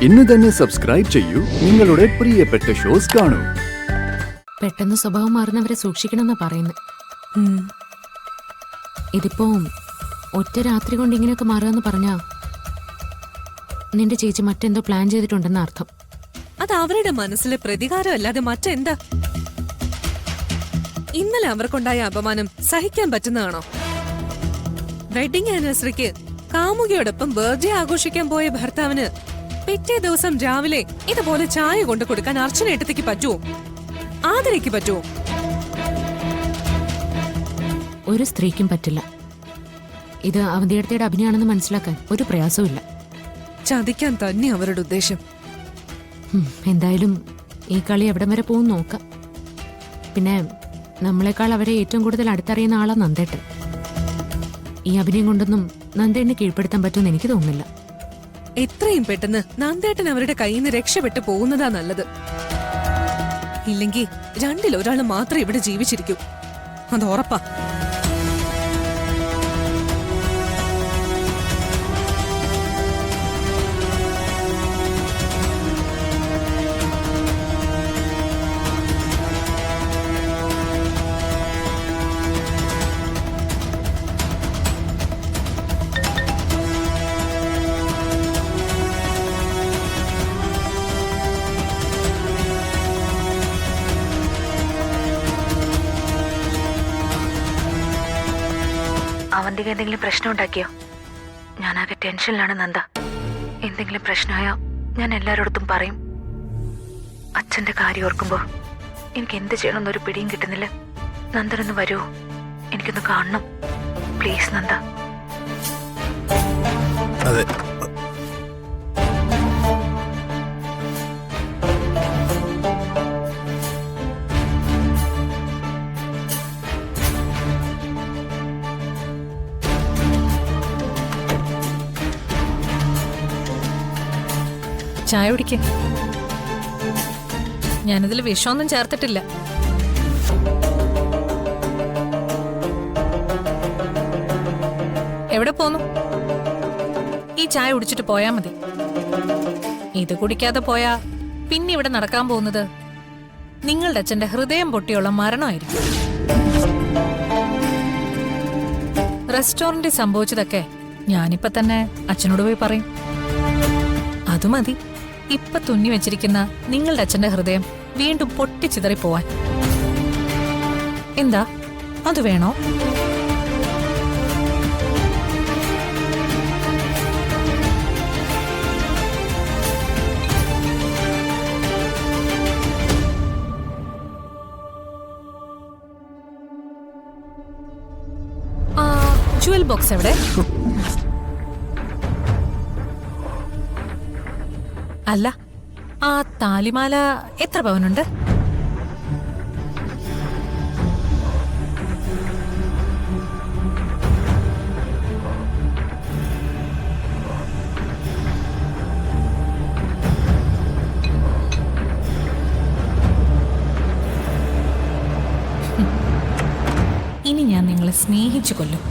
ഇന്ന് തന്നെ സബ്സ്ക്രൈബ് ചെയ്യൂ നിങ്ങളുടെ പ്രിയപ്പെട്ട ഷോസ് കാണൂ. പെട്ടെന്ന് സ്വഭാവം മാറുന്നവരെ സൂക്ഷിക്കണമെന്നാ പറയുന്നത്. ഇതിപ്പോ ഒറ്റ രാത്രി കൊണ്ട് ഇങ്ങനെയൊക്കെ മാറുകയെന്ന് പറഞ്ഞാ നിന്റെ ചേച്ചി മറ്റെന്തോ പ്ലാൻ ചെയ്തിട്ടുണ്ടെന്ന അർത്ഥം. അത് അവരുടെ മനസ്സിലെ പ്രതികാരം അല്ലാതെ മറ്റെന്താ? ഇന്നലെ അവർക്കുണ്ടായ അപമാനം സഹിക്കാൻ പറ്റുന്നതാണോ? വെഡിങ് ആനിവേഴ്സറിക്ക് കാമുകിയോടൊപ്പം ബർത്ത്ഡേ ആഘോഷിക്കാൻ പോയ ഭർത്താവിന് പിറ്റേ ദിവസം രാവിലെ ഇതുപോലെ ചായ കൊണ്ടു കൊടുക്കാൻ അർച്ചനേട്ടത്തേക്ക് പറ്റുമോ? ആദരയ്ക്ക് പറ്റുമോ? ഒരു സ്ത്രീക്കും പറ്റില്ല. ഇത് അവന്തിയടുത്തയുടെ അഭിനയാണെന്ന് മനസ്സിലാക്കാൻ ഒരു പ്രയാസവും. ചതിക്കാൻ തന്നെ അവരുടെ ഉദ്ദേശം. എന്തായാലും ഈ കളി എവിടം വരെ പോകും നോക്കാം. പിന്നെ നമ്മളെക്കാൾ അവരെ ഏറ്റവും കൂടുതൽ അടുത്തറിയുന്ന ആളാ നന്ദേട്ടൻ. ഈ അഭിനയം കൊണ്ടൊന്നും നന്ദേട്ടനെ കീഴ്പ്പെടുത്താൻ പറ്റുമെന്ന് എനിക്ക് തോന്നുന്നില്ല. എത്രയും പെട്ടെന്ന് നന്ദേട്ടൻ അവരുടെ കയ്യിൽ നിന്ന് രക്ഷപ്പെട്ടു പോകുന്നതാ നല്ലത്. ഇല്ലെങ്കിൽ രണ്ടിലൊരാൾ മാത്രം ഇവിടെ ജീവിച്ചിരിക്കൂ, അത് ഉറപ്പാ. അവന്തിക എന്തെങ്കിലും പ്രശ്നം ഉണ്ടാക്കിയോ? ഞാനാകെ ടെൻഷനിലാണ് നന്ദ. എന്തെങ്കിലും പ്രശ്നമായോ ഞാൻ എല്ലാവരോടത്തും പറയും. അച്ഛന്റെ കാര്യം ഓർക്കുമ്പോ എനിക്ക് എന്ത് ചെയ്യണമെന്നൊരു പിടിയും കിട്ടുന്നില്ല. നന്ദനൊന്ന് വരുമോ? എനിക്കൊന്ന് കാണണം പ്ലീസ് നന്ദ. അതെ, ചായ കുടിക്കേ. ഞാനിതിൽ വിഷമൊന്നും ചേർത്തിട്ടില്ല. എവിടെ പോന്നു? ഈ ചായ കുടിച്ചിട്ട് പോയാ മതി. ഇത് കുടിക്കാതെ പോയാ പിന്നെ ഇവിടെ നടക്കാൻ പോകുന്നത് നിങ്ങളുടെ അച്ഛന്റെ ഹൃദയം പൊട്ടിയുള്ള മരണമായിരിക്കും. റെസ്റ്റോറന്റിൽ സംഭവിച്ചതൊക്കെ ഞാനിപ്പോ തന്നെ അച്ഛനോട് പോയി പറയും. അത് മതി ഇപ്പൊ തുന്നി വെച്ചിരിക്കുന്ന നിങ്ങളുടെ അച്ഛന്റെ ഹൃദയം വീണ്ടും പൊട്ടിച്ചിതറി പോവാൻ. എന്താ അത് വേണോ? ജുവൽ ബോക്സ് എവിടെ? അല്ല, ആ താലിമാല എത്ര പവനുണ്ട്? ഇനി ഞാൻ നിങ്ങളെ സ്നേഹിച്ചു കൊല്ലും.